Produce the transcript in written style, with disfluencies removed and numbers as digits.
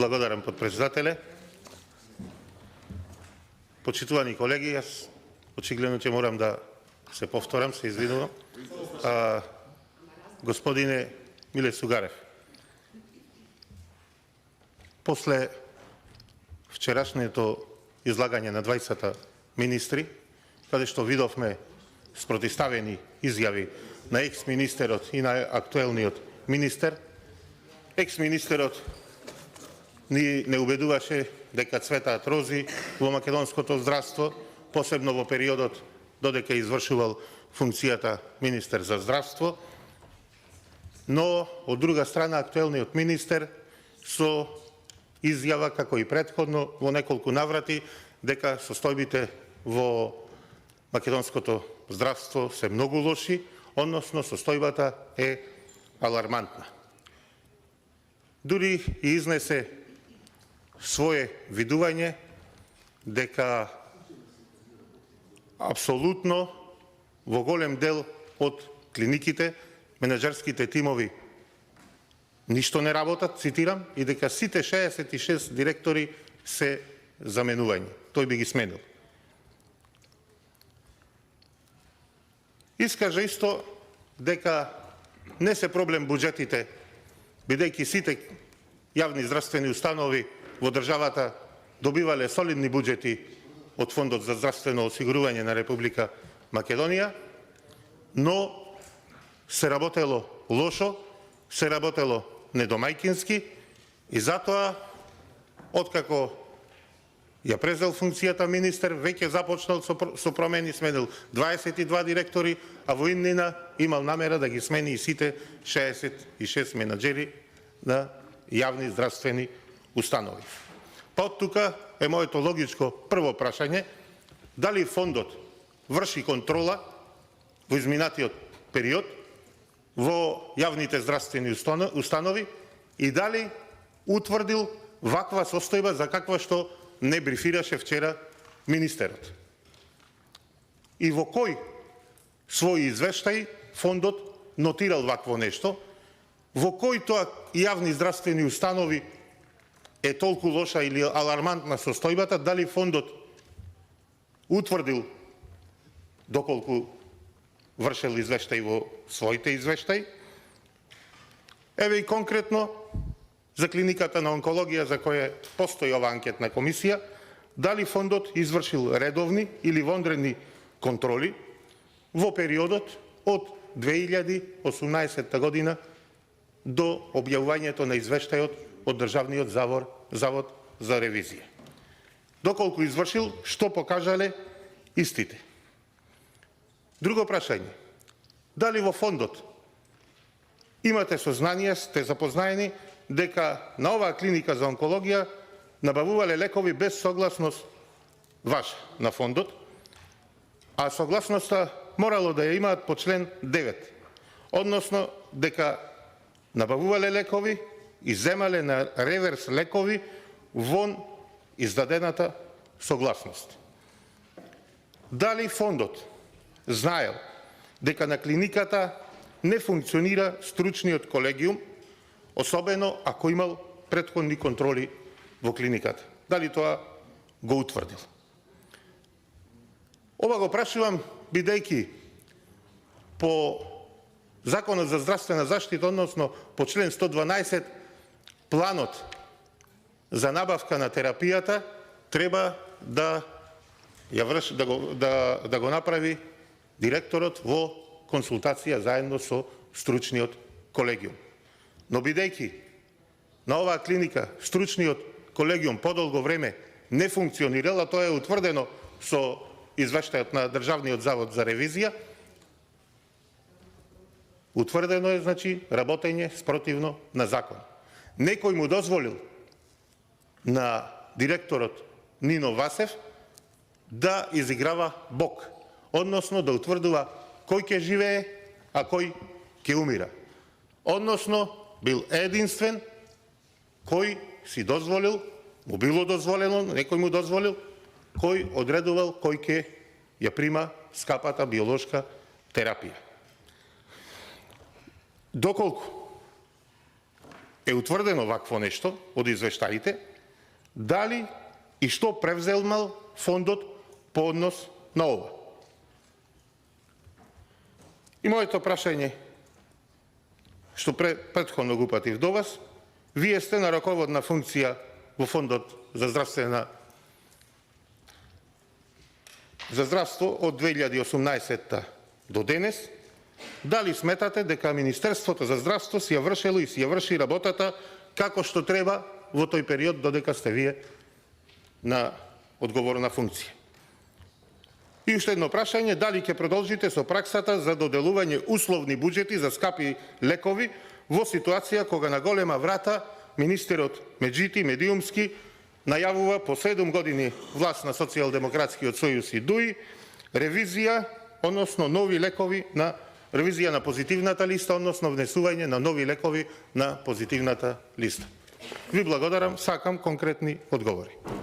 Благодарам, подпредседателе. Почитувани колеги, јас очигледно ќе морам да се повторам, се извинувам. Господине Миле Сугарев, после вчерашното излагање на 20 министри, каде што видовме спротивставени изјави на екс-министерот и на актуелниот министер, екс-министерот ни не убедуваше дека цветаат рози во македонското здравство, посебно во периодот додека извршувал функцијата министер за здравство, но од друга страна актуелниот министер со изјава како и претходно во неколку наврати дека состојбите во македонското здравство се многу лоши, односно состојбата е алармантна. Дури и изнесе свое видување дека апсолутно во голем дел од клиниките, менеджерските тимови ништо не работат, цитирам, и дека сите 66 директори се заменување. Тој би ги сменил. Искажа исто дека не се проблем буџетите, бидејќи сите јавни здравствени установи во државата добивале солидни буџети од Фондот за здравствено осигурување на Република Македонија, но се работело лошо, се работело недомајкински и затоа, откако ја презел функцијата министер, веќе започнал со промени, сменил 22 директори, а во иднина имал намера да ги смени и сите 66 менаџери на јавни здравствени установи. Па од тука е моето логичко прво прашање, дали фондот врши контрола во изминатиот период во јавните здравствени установи и дали утврдил ваква состојба за каква што не брифираше вчера министерот. И во кој свој извештај фондот нотирал вакво нешто, во кој тоа јавни здравствени установи е толку лоша или алармантна состојбата, дали фондот утврдил доколку вршел извештај во своите извештаи. Еве и конкретно за клиниката на онкологија за која постои ова анкетна комисија, дали фондот извршил редовни или вонредни контроли во периодот од 2018 година до објавувањето на извештајот од Државниот завод за ревизија. Доколку извршил, што покажале истите. Друго прашање. Дали во фондот имате сознание, сте запознаени дека на оваа клиника за онкологија набавувале лекови без согласност ваша на фондот, а согласноста морало да ја имаат по член 9, односно дека набавувале лекови и земале на реверс лекови вон издадената согласност. Дали фондот знаел дека на клиниката не функционира стручниот колегиум, особено ако имал претходни контроли во клиниката? Дали тоа го утврдил? Ова го прашувам бидејќи по Законот за здравствена заштита, односно по член 112, планот за набавка на терапијата треба да го направи директорот во консултација заедно со стручниот колегиум. Но бидејќи на оваа клиника стручниот колегиум подолго време не функционирал, а тоа е утврдено со извештајот на Државниот завод за ревизија, утврдено е, значи, работење спротивно на закон. Некој му дозволил на директорот Нино Васев да изиграва Бог, односно да утврдува кој ќе живее, а кој ќе умира. Односно, бил единствен кој си дозволил, му било дозволено, некој му дозволил, кој одредувал кој ќе ја прима скапата биолошка терапија. Доколку е утврдено вакво нешто од извештаите, дали и што превзелмал фондот по однос на ова? И моето прашање, што претходно го упатив до вас, вие сте на раководна функција во Фондот за здравство од 2018 до денес. Дали сметате дека Министерството за здравство си ја вршело и си ја врши работата како што треба во тој период додека сте вие на одговорна функција? И уште едно прашање, дали ќе продолжите со праксата за доделување условни буџети за скапи лекови во ситуација кога на голема врата министерот Меджити Медиумски најавува по 7 години власт на Социјалдемократскиот сојуз и ДУИ ревизија, односно нови лекови на ревизија на позитивната листа, односно внесување на нови лекови на позитивната листа. Ви благодарам, сакам конкретни одговори.